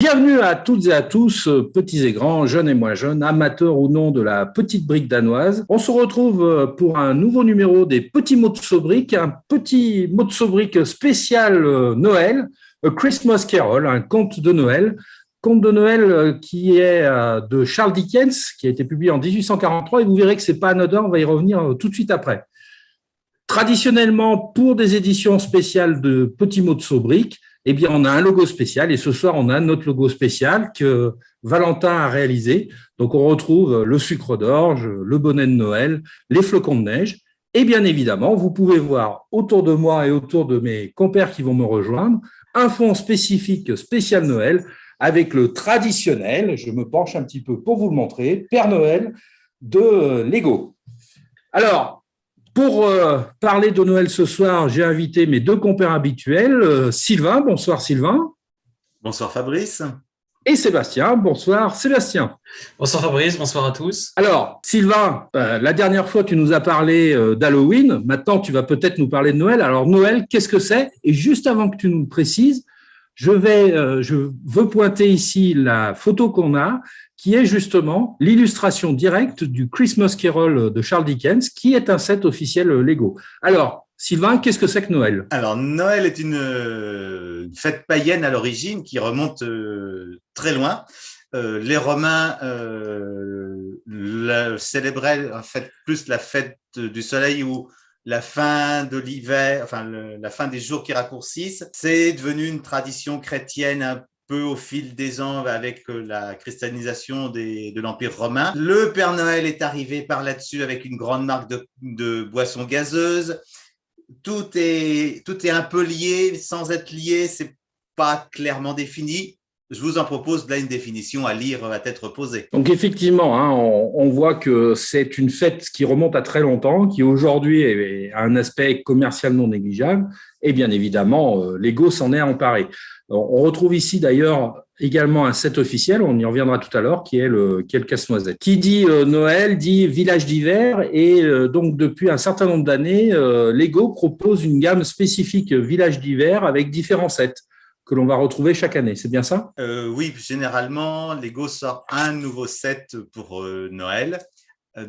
Bienvenue à toutes et à tous, petits et grands, jeunes et moins jeunes, amateurs ou non de la petite brique danoise. On se retrouve pour un nouveau numéro des petits mots de Sobrique, un petit mot de Sobrique spécial Noël, A Christmas Carol, un conte de Noël. Conte de Noël qui est de Charles Dickens, qui a été publié en 1843, et vous verrez que c'est pas anodin, on va y revenir tout de suite après. Traditionnellement, pour des éditions spéciales de petits mots de Sobrique, eh bien, on a un logo spécial et ce soir, on a notre logo spécial que Valentin a réalisé. Donc, on retrouve le sucre d'orge, le bonnet de Noël, les flocons de neige. Et bien évidemment, vous pouvez voir autour de moi et autour de mes compères qui vont me rejoindre un fond spécifique spécial Noël avec le traditionnel, je me penche un petit peu pour vous le montrer, Père Noël de Lego. Alors, pour parler de Noël ce soir, j'ai invité mes deux compères habituels, Sylvain, bonsoir Sylvain. Bonsoir Fabrice. Et Sébastien, bonsoir Sébastien. Bonsoir Fabrice, bonsoir à tous. Alors, Sylvain, la dernière fois tu nous as parlé d'Halloween, maintenant tu vas peut-être nous parler de Noël. Alors Noël, qu'est-ce que c'est? Et juste avant que tu nous le précises, je veux pointer ici la photo qu'on a, qui est justement l'illustration directe du Christmas Carol de Charles Dickens, qui est un set officiel Lego. Alors, Sylvain, qu'est-ce que c'est que Noël? Alors, Noël est une fête païenne à l'origine qui remonte très loin. Les Romains célébraient en fait plus la fête du soleil ou la fin de l'hiver, enfin la fin des jours qui raccourcissent. C'est devenu une tradition chrétienne un peu au fil des ans avec la christianisation de l'Empire romain. Le Père Noël est arrivé par là-dessus avec une grande marque de boissons gazeuses. Tout est un peu lié, sans être lié, c'est pas clairement défini. Je vous en propose là une définition à lire à tête reposée. Donc effectivement, hein, on voit que c'est une fête qui remonte à très longtemps, qui aujourd'hui a un aspect commercial non négligeable, et bien évidemment, Lego s'en est emparé. On retrouve ici d'ailleurs également un set officiel, on y reviendra tout à l'heure, qui est le casse-noisette. Qui dit Noël dit village d'hiver, et donc depuis un certain nombre d'années, Lego propose une gamme spécifique village d'hiver avec différents sets que l'on va retrouver chaque année. C'est bien ça? Oui, généralement, Lego sort un nouveau set pour Noël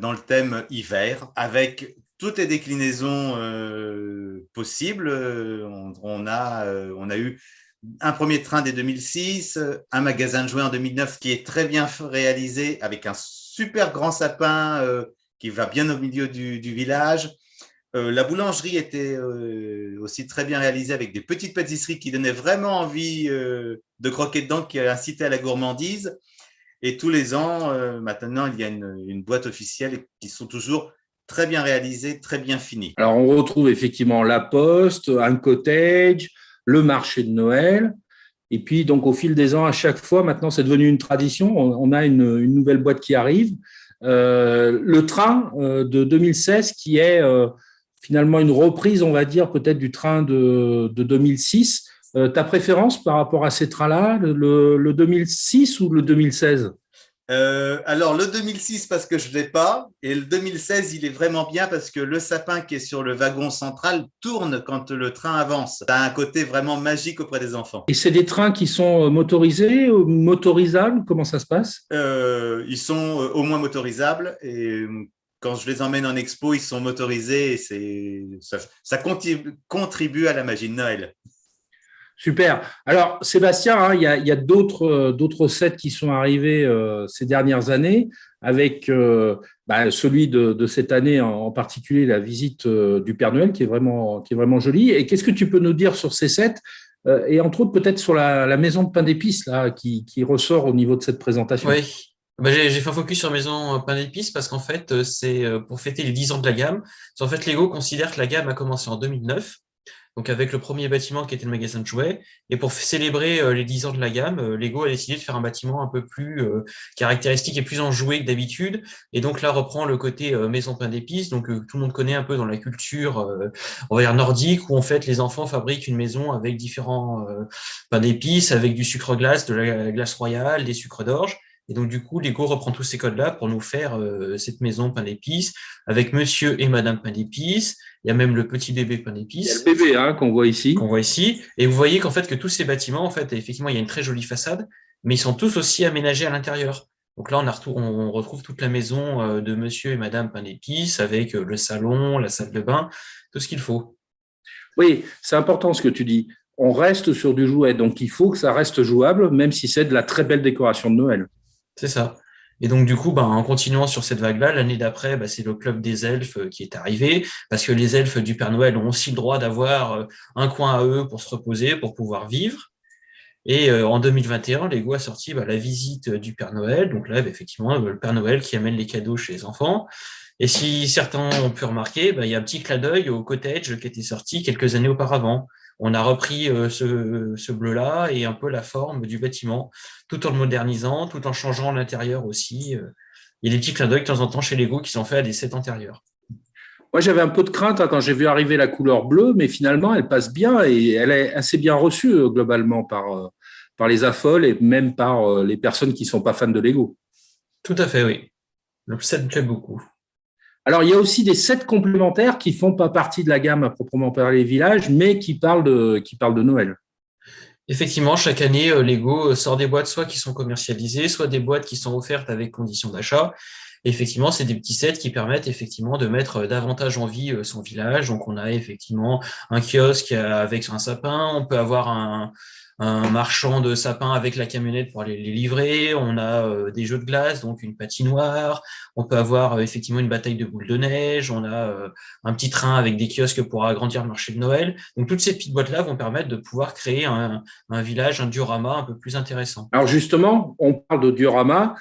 dans le thème hiver avec toutes les déclinaisons possibles. On a eu un premier train dès 2006, un magasin de jouets en 2009 qui est très bien réalisé avec un super grand sapin qui va bien au milieu du village. La boulangerie était aussi très bien réalisée avec des petites pâtisseries qui donnaient vraiment envie de croquer dedans, qui incitaient à la gourmandise. Et tous les ans, maintenant, il y a une boîte officielle qui sont toujours très bien réalisées, très bien finies. Alors, on retrouve effectivement la Poste, un cottage, le marché de Noël. Et puis, donc, au fil des ans, à chaque fois, maintenant, c'est devenu une tradition. On a une nouvelle boîte qui arrive. Le train de 2016 qui est finalement une reprise, on va dire, peut-être du train de 2006. Ta préférence par rapport à ces trains-là, le 2006 ou le 2016? Alors, le 2006 parce que je ne l'ai pas, et le 2016, il est vraiment bien parce que le sapin qui est sur le wagon central tourne quand le train avance. Ça a un côté vraiment magique auprès des enfants. Et c'est des trains qui sont motorisés, motorisables? Comment ça se passe? Ils sont au moins motorisables et quand je les emmène en expo, ils sont motorisés et ça contribue à la magie de Noël. Super. Alors, Sébastien, hein, il y a d'autres sets qui sont arrivés ces dernières années, avec celui de cette année en particulier, la visite du Père Noël, qui est vraiment jolie. Et qu'est-ce que tu peux nous dire sur ces sets et entre autres peut-être sur la maison de pain d'épices là, qui ressort au niveau de cette présentation? Oui, j'ai fait un focus sur Maison Pain d'Épices parce qu'en fait, c'est pour fêter les 10 ans de la gamme. En fait, Lego considère que la gamme a commencé en 2009, donc avec le premier bâtiment qui était le magasin de jouets. Et pour célébrer les 10 ans de la gamme, Lego a décidé de faire un bâtiment un peu plus caractéristique et plus enjoué que d'habitude. Et donc là reprend le côté Maison Pain d'Épices, donc tout le monde connaît un peu dans la culture, on va dire nordique, où en fait les enfants fabriquent une maison avec différents pains d'épices, avec du sucre glace, de la glace royale, des sucres d'orge. Et donc, du coup, Lego reprend tous ces codes-là pour nous faire cette maison pain d'épices avec monsieur et madame pain d'épices. Il y a même le petit bébé pain Il y a le d'épices bébé hein, qu'on voit ici. qu'on voit ici. Et vous voyez qu'en fait, que tous ces bâtiments, en fait, effectivement, il y a une très jolie façade. mais ils sont tous aussi aménagés à l'intérieur. Donc là, on retrouve toute la maison de monsieur et madame Pain d'Épices avec le salon, la salle de bain, tout ce qu'il faut. Oui, c'est important ce que tu dis. On reste sur du jouet, donc il faut que ça reste jouable, même si c'est de la très belle décoration de Noël. C'est ça. Et donc, du coup, en continuant sur cette vague-là, l'année d'après, c'est le club des elfes qui est arrivé, parce que les elfes du Père Noël ont aussi le droit d'avoir un coin à eux pour se reposer, pour pouvoir vivre. Et en 2021, Lego a sorti la visite du Père Noël. Donc là, effectivement, le Père Noël qui amène les cadeaux chez les enfants. Et si certains ont pu remarquer, il y a un petit clin d'œil au cottage qui était sorti quelques années auparavant. On a repris ce bleu-là et un peu la forme du bâtiment, tout en le modernisant, tout en changeant l'intérieur aussi. Il y a des petits clins d'œil de temps en temps chez Lego qui sont faits à des sets antérieurs. Moi, j'avais un peu de crainte quand j'ai vu arriver la couleur bleue, mais finalement, elle passe bien et elle est assez bien reçue globalement par les affoles et même par les personnes qui ne sont pas fans de Lego. Tout à fait, oui. Le set me plaît beaucoup. Alors, il y a aussi des sets complémentaires qui font pas partie de la gamme à proprement parler village, mais qui parlent de Noël. Effectivement, chaque année, Lego sort des boîtes soit qui sont commercialisées, soit des boîtes qui sont offertes avec conditions d'achat. Et effectivement, c'est des petits sets qui permettent effectivement de mettre davantage en vie son village. Donc, on a effectivement un kiosque avec un sapin. On peut avoir un marchand de sapins avec la camionnette pour aller les livrer. On a des jeux de glace, donc une patinoire. On peut avoir effectivement une bataille de boules de neige. On a un petit train avec des kiosques pour agrandir le marché de Noël. Donc, toutes ces petites boîtes-là vont permettre de pouvoir créer un village, un diorama un peu plus intéressant. Alors justement, on parle de diorama.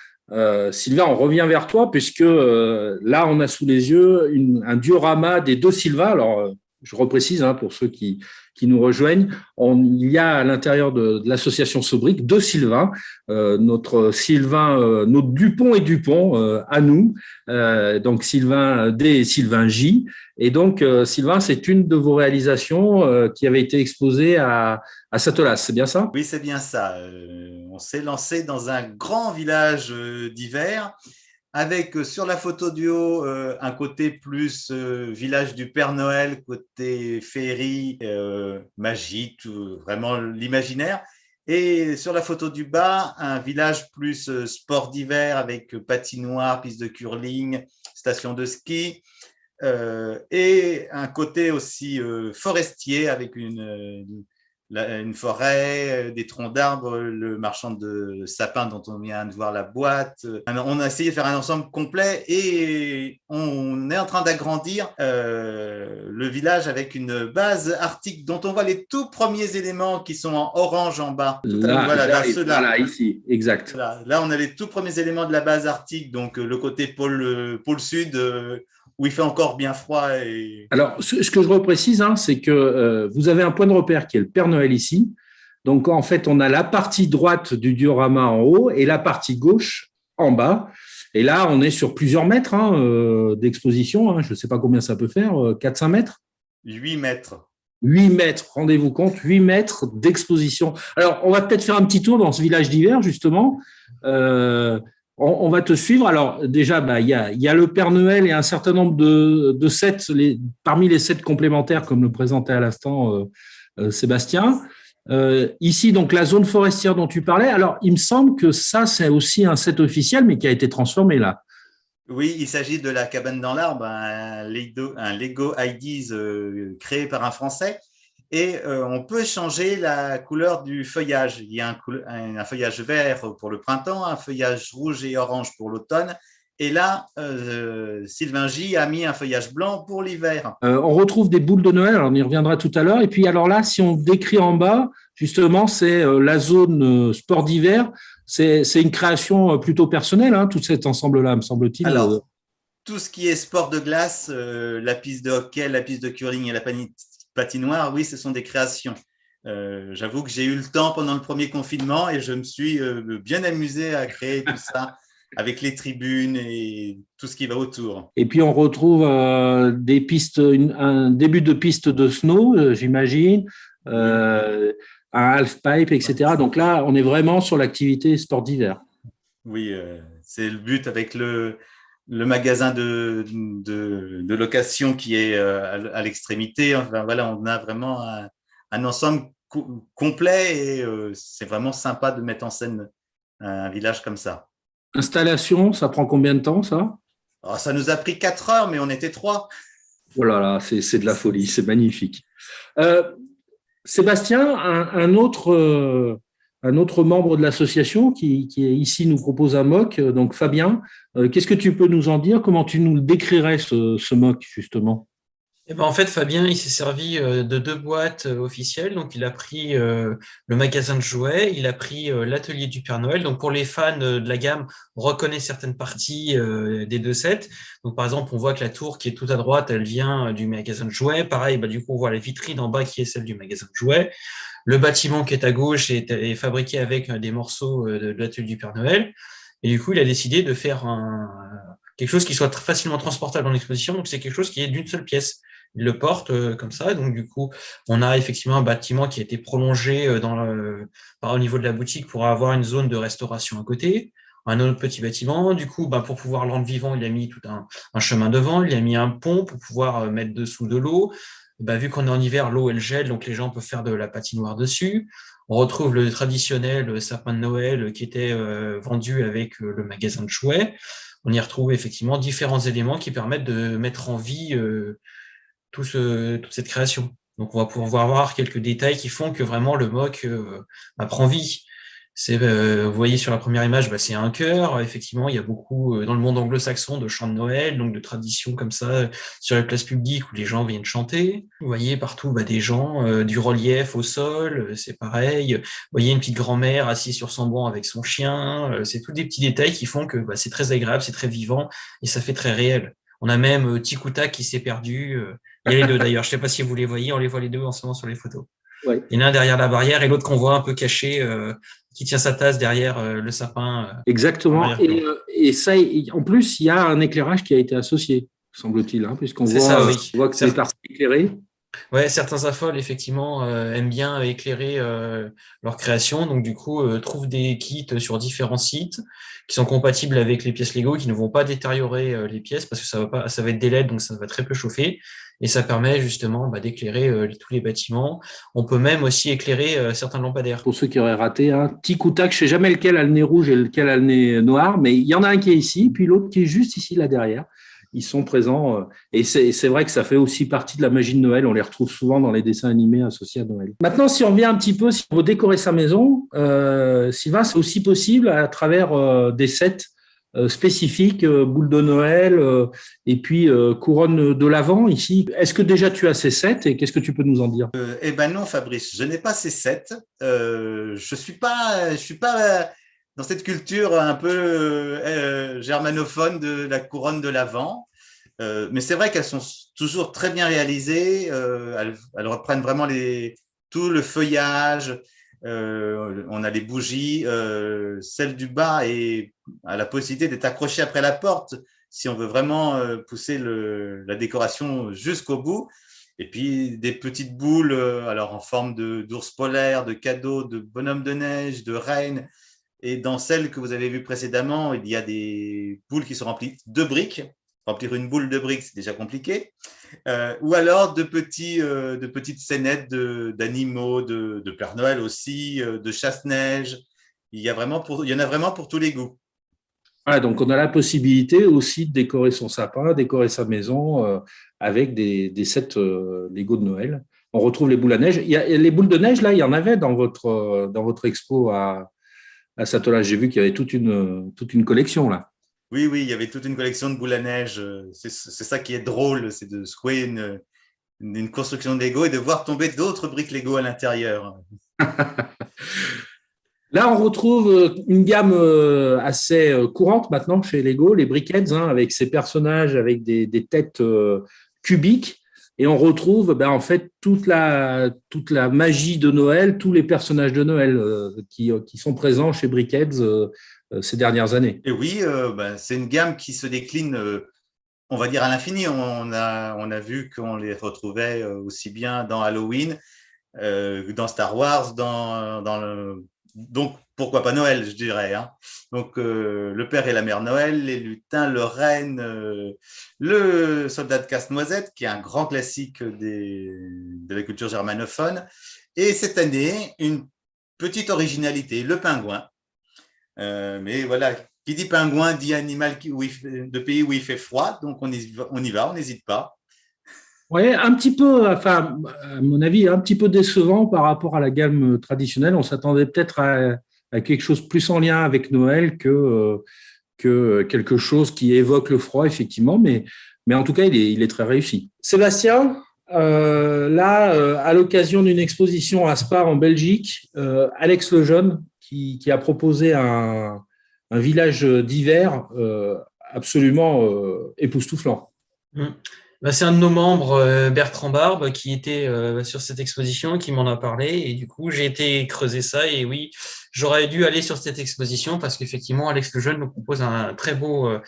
Sylvain, on revient vers toi puisque là, on a sous les yeux un diorama des deux Sylvain. Alors, je reprécise pour ceux qui nous rejoignent, il y a à l'intérieur de l'association Sobrique deux Sylvain, notre Sylvain, notre Dupont et Dupont à nous, donc Sylvain D et Sylvain J. Et donc, Sylvain, c'est une de vos réalisations qui avait été exposée à Satolas, c'est bien ça? Oui, c'est bien ça. On s'est lancé dans un grand village d'hiver avec sur la photo du haut un côté plus village du Père Noël, côté féerie, magie, vraiment l'imaginaire. Et sur la photo du bas, un village plus sport d'hiver avec patinoire, piste de curling, station de ski. Et un côté aussi forestier avec une forêt, des troncs d'arbres, le marchand de sapins dont on vient de voir la boîte. On a essayé de faire un ensemble complet et on est en train d'agrandir le village avec une base arctique dont on voit les tout premiers éléments qui sont en orange en bas. Voilà, ici, exact. Là, on a les tout premiers éléments de la base arctique, donc le côté pôle sud, où il fait encore bien froid. Alors, ce que je reprécise, c'est que vous avez un point de repère qui est le Père Noël ici. Donc, en fait, on a la partie droite du diorama en haut et la partie gauche en bas. Et là, on est sur plusieurs mètres d'exposition. Je ne sais pas combien ça peut faire, 4-5 mètres 8 mètres. 8 mètres, rendez-vous compte, 8 mètres d'exposition. Alors, on va peut-être faire un petit tour dans ce village d'hiver, justement. On va te suivre. Alors, déjà, il y a le Père Noël et un certain nombre de sets, parmi les sets complémentaires, comme le présentait à l'instant Sébastien. Ici, donc, la zone forestière dont tu parlais. Alors, il me semble que ça, c'est aussi un set officiel, mais qui a été transformé là. Oui, il s'agit de la cabane dans l'arbre, un Lego Ideas créé par un Français. Et on peut changer la couleur du feuillage. Il y a un feuillage vert pour le printemps, un feuillage rouge et orange pour l'automne. Et là, Sylvain J a mis un feuillage blanc pour l'hiver. On retrouve des boules de Noël, alors on y reviendra tout à l'heure. Et puis alors là, si on décrit en bas, justement, c'est la zone sport d'hiver. C'est une création plutôt personnelle, tout cet ensemble-là, me semble-t-il. Alors, tout ce qui est sport de glace, la piste de hockey, la piste de curling et la patinoire, oui, ce sont des créations. J'avoue que j'ai eu le temps pendant le premier confinement et je me suis bien amusé à créer tout ça avec les tribunes et tout ce qui va autour. Et puis on retrouve des pistes, un début de piste de snow, j'imagine, un half-pipe, etc. Donc là, on est vraiment sur l'activité sport d'hiver. Oui, c'est le but avec le magasin de location qui est à l'extrémité. Enfin, voilà, on a vraiment un ensemble complet et c'est vraiment sympa de mettre en scène un village comme ça. Installation, ça prend combien de temps, ça? Alors, ça nous a pris 4 heures, mais on était 3. Oh là là, c'est de la folie, c'est magnifique. Euh, Sébastien, un autre membre de l'association qui est ici nous propose un mock, donc Fabien, qu'est-ce que tu peux nous en dire? Comment tu nous le décrirais, ce mock, justement? Eh ben, en fait, Fabien, il s'est servi de 2 boîtes officielles. Donc, il a pris le magasin de jouets, il a pris l'atelier du Père Noël. Donc, pour les fans de la gamme, on reconnaît certaines parties des 2 sets. Donc, par exemple, on voit que la tour qui est tout à droite, elle vient du magasin de jouets. Pareil, bah, du coup, on voit la vitrine en bas qui est celle du magasin de jouets. Le bâtiment qui est à gauche est fabriqué avec des morceaux de l'atelier du Père Noël. Et du coup, il a décidé de faire quelque chose qui soit facilement transportable en exposition. Donc, c'est quelque chose qui est d'une seule pièce. Il le porte comme ça. Donc, du coup, on a effectivement un bâtiment qui a été prolongé au niveau de la boutique pour avoir une zone de restauration à côté. Un autre petit bâtiment. Du coup, pour pouvoir le rendre vivant, il a mis tout un chemin devant. Il a mis un pont pour pouvoir mettre dessous de l'eau. Vu qu'on est en hiver, l'eau, elle gèle, donc les gens peuvent faire de la patinoire dessus. On retrouve le traditionnel sapin de Noël qui était vendu avec le magasin de jouets. On y retrouve effectivement différents éléments qui permettent de mettre en vie toute cette création. Donc, on va pouvoir voir quelques détails qui font que vraiment le mock prend vie. Vous voyez sur la première image, c'est un chœur. Effectivement, il y a beaucoup dans le monde anglo-saxon de chants de Noël, donc de traditions comme ça sur les places publiques où les gens viennent chanter. Vous voyez partout des gens, du relief au sol, c'est pareil. Vous voyez une petite grand-mère assise sur son banc avec son chien. C'est tous des petits détails qui font que c'est très agréable, c'est très vivant et ça fait très réel. On a même Tikouta qui s'est perdu. Il y a les deux d'ailleurs. Je ne sais pas si vous les voyez. On les voit les deux en ce moment sur les photos. Ouais. Il y en a un derrière la barrière et l'autre qu'on voit un peu caché, qui tient sa tasse derrière le sapin. Exactement. Et ça, en plus, il y a un éclairage qui a été associé, semble-t-il, puisqu'on C'est ça, oui. voit que c'est parti éclairé. Ouais, certains affoles, effectivement, aiment bien éclairer leur création. Donc, du coup, trouvent des kits sur différents sites qui sont compatibles avec les pièces Lego, qui ne vont pas détériorer les pièces parce que ça va être des LED, donc ça va très peu chauffer. Et ça permet justement d'éclairer tous les bâtiments. On peut même aussi éclairer certains lampadaires. Pour ceux qui auraient raté, tic ou tac, je ne sais jamais lequel a le nez rouge et lequel a le nez noir, mais il y en a un qui est ici, puis l'autre qui est juste ici, là derrière. Ils sont présents et c'est vrai que ça fait aussi partie de la magie de Noël. On les retrouve souvent dans les dessins animés associés à Noël. Maintenant, si on vient un petit peu, si on veut décorer sa maison, Sylvain, c'est aussi possible à travers des sets spécifiques, boule de Noël et puis couronne de l'Avent ici. Est-ce que déjà tu as ces sets et qu'est-ce que tu peux nous en dire? Eh ben non, Fabrice, je n'ai pas ces sets. Je suis pas dans cette culture un peu germanophone de la couronne de l'Avent. Mais c'est vrai qu'elles sont toujours très bien réalisées. Elles reprennent vraiment tout le feuillage. On a les bougies. Celle du bas a la possibilité d'être accrochée après la porte si on veut vraiment pousser la décoration jusqu'au bout. Et puis des petites boules alors en forme d'ours polaire, de cadeaux, de bonhomme de neige, de reine. Et dans celle que vous avez vue précédemment, il y a des boules qui sont remplies de briques. Remplir une boule de briques, c'est déjà compliqué. Ou alors de petites scénettes d'animaux, de Père Noël aussi, de chasse-neige. Il y en a vraiment pour tous les goûts. Voilà, donc on a la possibilité aussi de décorer son sapin, décorer sa maison avec des sets Lego de Noël. On retrouve les boules à neige. Il y a les boules de neige, là, il y en avait dans votre expo à Satola. J'ai vu qu'il y avait toute une collection là. Oui, il y avait toute une collection de boules à neige. C'est ça qui est drôle, c'est de secouer une construction de Lego et de voir tomber d'autres briques Lego à l'intérieur. Là, on retrouve une gamme assez courante maintenant chez Lego, les Brickheads, avec ces personnages avec des têtes cubiques. Et on retrouve en fait toute la magie de Noël, tous les personnages de Noël qui sont présents chez Brickheads ces dernières années. Et oui, c'est une gamme qui se décline, on va dire, à l'infini. On a vu qu'on les retrouvait aussi bien dans Halloween, dans Star Wars, donc pourquoi pas Noël, je dirais. Donc le Père et la Mère Noël, les lutins, le renne, le soldat de casse-noisette, qui est un grand classique de la culture germanophone. Et cette année, une petite originalité, le pingouin. Mais voilà, qui dit pingouin dit animal de pays où il fait froid, donc on y va, on n'hésite pas. Ouais, un petit peu, enfin, à mon avis, un petit peu décevant par rapport à la gamme traditionnelle. On s'attendait peut-être à quelque chose plus en lien avec Noël que quelque chose qui évoque le froid, effectivement, mais en tout cas, il est très réussi. Sébastien, à l'occasion d'une exposition à Spa en Belgique, Alex Lejeune, qui a proposé un village d'hiver absolument époustouflant. Bah, c'est un de nos membres, Bertrand Barbe, qui était sur cette exposition, qui m'en a parlé. Et du coup, j'ai été creuser ça. Et oui, j'aurais dû aller sur cette exposition parce qu'effectivement, Alex Lejeune nous propose un très beau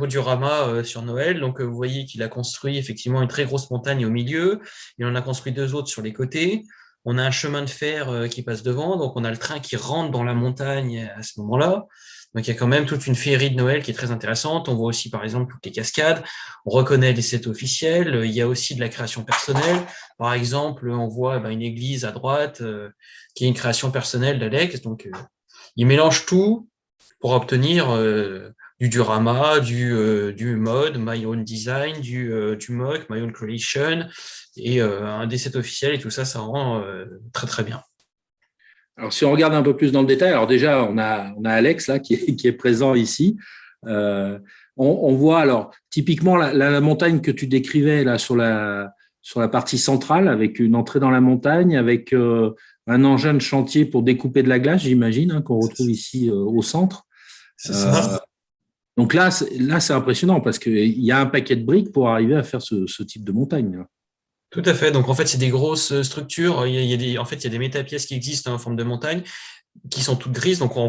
diorama sur Noël. Donc, vous voyez qu'il a construit effectivement une très grosse montagne au milieu. Il en a construit 2 autres sur les côtés. On a un chemin de fer qui passe devant. Donc, on a le train qui rentre dans la montagne à ce moment-là. Donc, il y a quand même toute une féerie de Noël qui est très intéressante. On voit aussi, par exemple, toutes les cascades. On reconnaît les sets officiels. Il y a aussi de la création personnelle. Par exemple, on voit une église à droite qui est une création personnelle d'Alex. Donc, il mélange tout pour obtenir du diorama, du mode, my own design, du mock, my own creation, et un des sets officiels. Et tout ça, ça rend très, très bien. Alors, si on regarde un peu plus dans le détail, alors déjà, on a Alex là, qui est présent ici. On voit alors typiquement la montagne que tu décrivais là sur la partie centrale, avec une entrée dans la montagne, avec un engin de chantier pour découper de la glace, j'imagine, hein, qu'on retrouve ici au centre. C'est ça. Donc là, c'est impressionnant parce qu'il y a un paquet de briques pour arriver à faire ce type de montagne, là. Tout à fait. Donc, en fait, c'est des grosses structures. Il y a des métapièces qui existent en forme de montagne qui sont toutes grises. Donc, on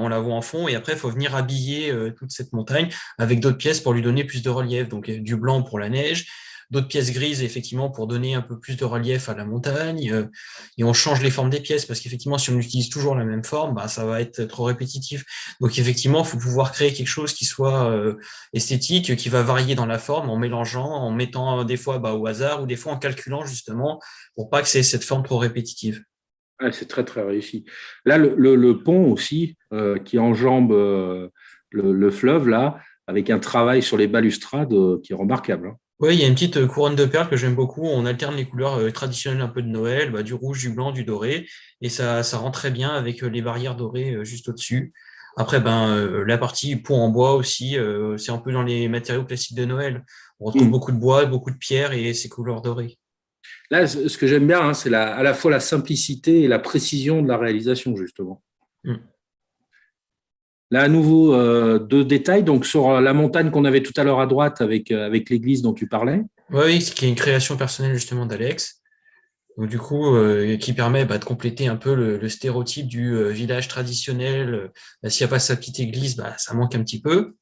la voit en fond. Et après, il faut venir habiller toute cette montagne avec d'autres pièces pour lui donner plus de relief. Donc, du blanc pour la neige, d'autres pièces grises, effectivement, pour donner un peu plus de relief à la montagne. Et on change les formes des pièces parce qu'effectivement, si on utilise toujours la même forme, ça va être trop répétitif. Donc, effectivement, il faut pouvoir créer quelque chose qui soit esthétique, qui va varier dans la forme en mélangeant, en mettant des fois au hasard ou des fois en calculant justement pour pas que c'est cette forme trop répétitive. Ouais, c'est très, très réussi. Là, le pont aussi, qui enjambe le fleuve, là, avec un travail sur les balustrades qui est remarquable, hein. Oui, il y a une petite couronne de perles que j'aime beaucoup. On alterne les couleurs traditionnelles un peu de Noël, du rouge, du blanc, du doré, et ça rend très bien avec les barrières dorées juste au-dessus. Après, la partie pont en bois aussi, c'est un peu dans les matériaux classiques de Noël. On retrouve beaucoup de bois, beaucoup de pierres et ces couleurs dorées. Là, ce que j'aime bien, hein, c'est à la fois la simplicité et la précision de la réalisation, justement. Mm. Là, à nouveau, 2 détails. Donc, sur la montagne qu'on avait tout à l'heure à droite avec l'église dont tu parlais. Oui, ce qui est une création personnelle justement d'Alex. Donc, du coup, qui permet de compléter un peu le stéréotype du village traditionnel. S'il n'y a pas sa petite église, ça manque un petit peu.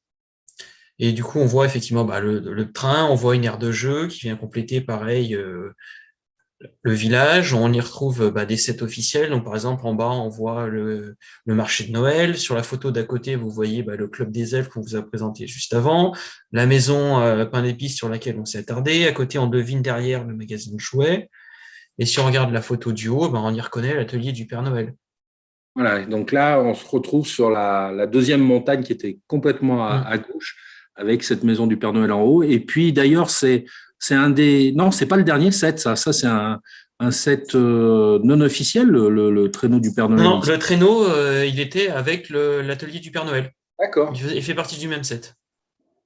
Et du coup, on voit effectivement le train, on voit une aire de jeu qui vient compléter pareil le village. On y retrouve des sets officiels. Donc, par exemple, en bas, on voit le marché de Noël. Sur la photo d'à côté, vous voyez le club des elfes qu'on vous a présenté juste avant. La maison pain d'épices sur laquelle on s'est attardé. À côté, on devine derrière le magasin de jouets. Et si on regarde la photo du haut, on y reconnaît l'atelier du Père Noël. Voilà, donc là, on se retrouve sur la deuxième montagne qui était complètement à gauche, avec cette maison du Père Noël en haut. Et puis, d'ailleurs, c'est un des… Non, c'est pas le dernier set, ça. Ça, c'est un set non officiel, le traîneau du Père Noël. Non, le traîneau, il était avec l'atelier du Père Noël. D'accord. Il fait partie du même set.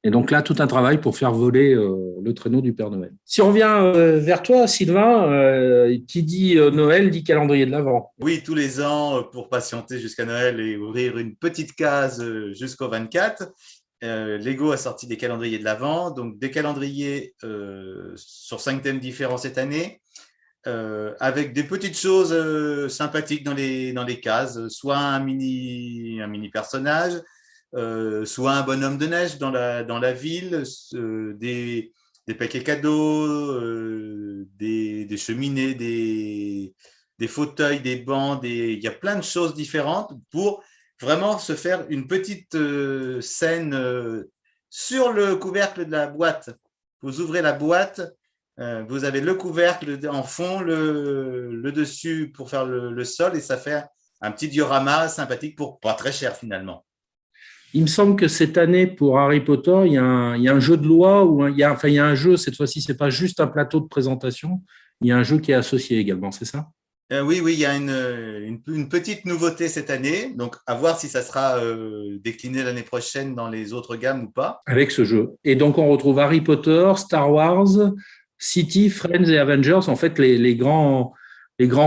Et donc là, tout un travail pour faire voler le traîneau du Père Noël. Si on revient vers toi, Sylvain, qui dit Noël, dit calendrier de l'Avent. Oui, tous les ans, pour patienter jusqu'à Noël et ouvrir une petite case jusqu'au 24, Lego a sorti des calendriers de l'Avent, donc des calendriers sur 5 thèmes différents cette année, avec des petites choses sympathiques dans les cases, soit un mini personnage, soit un bonhomme de neige dans la ville, des paquets cadeaux, des cheminées, des fauteuils, des bancs, il y a plein de choses différentes pour vraiment se faire une petite scène sur le couvercle de la boîte. Vous ouvrez la boîte, vous avez le couvercle en fond, le dessus pour faire le sol, et ça fait un petit diorama sympathique pour pas très cher finalement. Il me semble que cette année, pour Harry Potter, il y a un jeu de loi, il y a un jeu, cette fois-ci, ce n'est pas juste un plateau de présentation, il y a un jeu qui est associé également, c'est ça? Oui, il y a une petite nouveauté cette année, donc à voir si ça sera décliné l'année prochaine dans les autres gammes ou pas. Avec ce jeu. Et donc, on retrouve Harry Potter, Star Wars, City, Friends et Avengers, en fait, les grands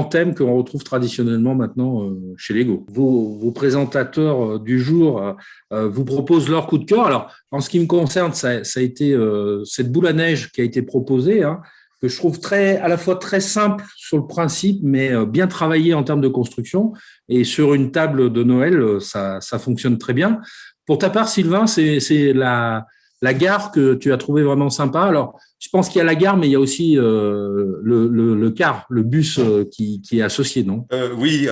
thèmes qu'on retrouve traditionnellement maintenant chez Lego. Vos présentateurs du jour vous proposent leur coup de cœur. Alors, en ce qui me concerne, ça a été cette boule à neige qui a été proposée, hein, que je trouve à la fois très simple sur le principe, mais bien travaillé en termes de construction. Et sur une table de Noël, ça fonctionne très bien. Pour ta part, Sylvain, c'est la gare que tu as trouvé vraiment sympa. Alors, je pense qu'il y a la gare, mais il y a aussi le car, le bus qui est associé, non? Oui,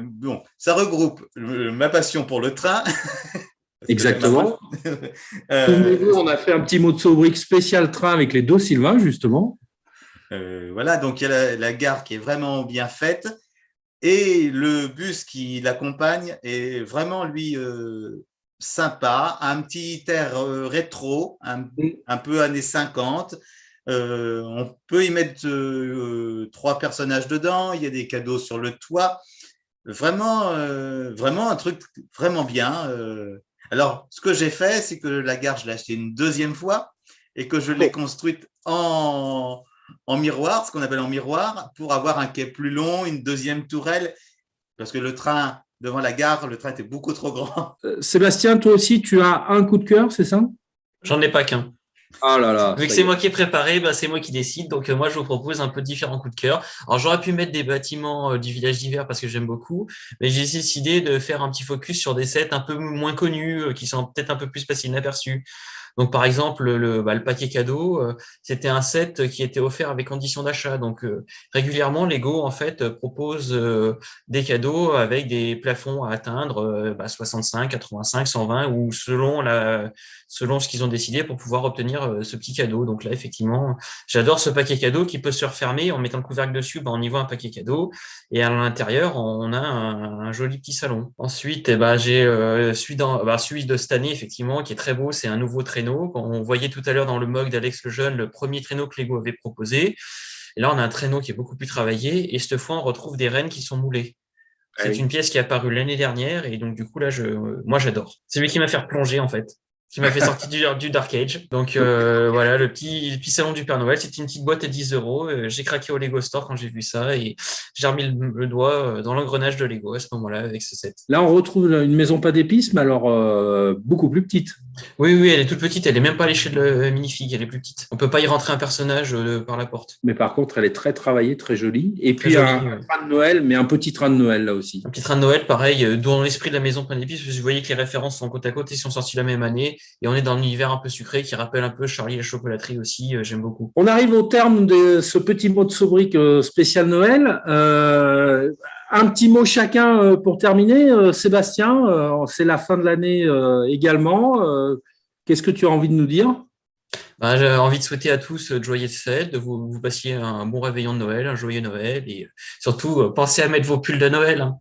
bon, ça regroupe ma passion pour le train. Exactement. Souvenez-vous, on a fait un petit mot de sobrique spécial train avec les deux Sylvain, justement. Voilà, donc il y a la gare qui est vraiment bien faite et le bus qui l'accompagne est vraiment, lui, sympa, un petit air rétro, un peu années 50. On peut y mettre 3 personnages dedans, il y a des cadeaux sur le toit. Vraiment un truc vraiment bien. Alors, ce que j'ai fait, c'est que la gare, je l'ai achetée une deuxième fois et que je l'ai construite en miroir, ce qu'on appelle en miroir, pour avoir un quai plus long, une deuxième tourelle, parce que le train, devant la gare, le train était beaucoup trop grand. Sébastien, toi aussi, tu as un coup de cœur, c'est ça? J'en ai pas qu'un. Ah là là. Vu que c'est moi qui ai préparé, c'est moi qui décide. Donc, moi, je vous propose un peu différents coups de cœur. Alors, j'aurais pu mettre des bâtiments du village d'hiver parce que j'aime beaucoup, mais j'ai décidé de faire un petit focus sur des sets un peu moins connus, qui sont peut-être un peu plus faciles inaperçus. Donc, par exemple, le paquet cadeau, c'était un set qui était offert avec condition d'achat. Donc, régulièrement, Lego, en fait, propose des cadeaux avec des plafonds à atteindre 65, 85, 120 ou selon ce qu'ils ont décidé pour pouvoir obtenir ce petit cadeau. Donc là, effectivement, j'adore ce paquet cadeau qui peut se refermer en mettant le couvercle dessus. On y voit un paquet cadeau et à l'intérieur, on a un joli petit salon. Ensuite, j'ai celui de cette année, effectivement, qui est très beau. C'est un nouveau traîneau. On voyait tout à l'heure dans le mug d'Alex Lejeune le premier traîneau que Lego avait proposé. Et là, on a un traîneau qui est beaucoup plus travaillé et cette fois, on retrouve des rennes qui sont moulées. C'est une pièce qui est apparue l'année dernière et donc du coup là, moi j'adore. C'est lui qui m'a fait replonger en fait, qui m'a fait sortir du Dark Age. Donc voilà, le petit salon du Père Noël, c'est une petite boîte à 10 €. J'ai craqué au Lego Store quand j'ai vu ça et j'ai remis le doigt dans l'engrenage de Lego à ce moment-là avec ce set. Là, on retrouve une maison pas d'épices, mais alors beaucoup plus petite. Oui, elle est toute petite. Elle est même pas à l'échelle de Minifig, elle est plus petite. On peut pas y rentrer un personnage par la porte. Mais par contre, elle est très travaillée, très jolie. Et puis un train de Noël, mais un petit train de Noël là aussi. Un petit train de Noël, pareil, dans l'esprit de la maison Pain d'épices, parce que vous voyez que les références sont côte à côte, ils sont sortis la même année, et on est dans l'univers un peu sucré qui rappelle un peu Charlie et la chocolaterie aussi. J'aime beaucoup. On arrive au terme de ce petit mot de sobrique spécial Noël. Un petit mot chacun pour terminer. Sébastien, c'est la fin de l'année également. Qu'est-ce que tu as envie de nous dire? J'ai envie de souhaiter à tous de joyeuses fêtes, de vous passiez un bon réveillon de Noël, un joyeux Noël, et surtout, pensez à mettre vos pulls de Noël. Hein.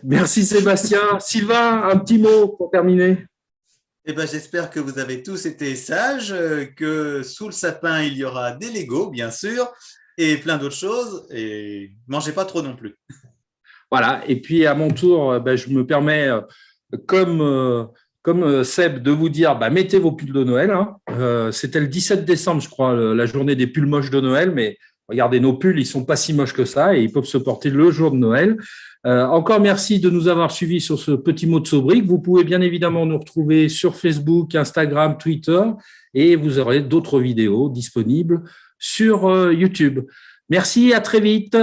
Merci Sébastien. Sylvain, un petit mot pour terminer. J'espère que vous avez tous été sages, que sous le sapin, il y aura des Lego, bien sûr, et plein d'autres choses, et mangez pas trop non plus. Voilà, et puis à mon tour, je me permets, comme Seb, de vous dire, mettez vos pulls de Noël. Hein. C'était le 17 décembre, je crois, la journée des pulls moches de Noël, mais regardez, nos pulls, ils sont pas si moches que ça et ils peuvent se porter le jour de Noël. Encore merci de nous avoir suivis sur ce petit mot de sobrique. Vous pouvez bien évidemment nous retrouver sur Facebook, Instagram, Twitter et vous aurez d'autres vidéos disponibles sur YouTube. Merci, à très vite.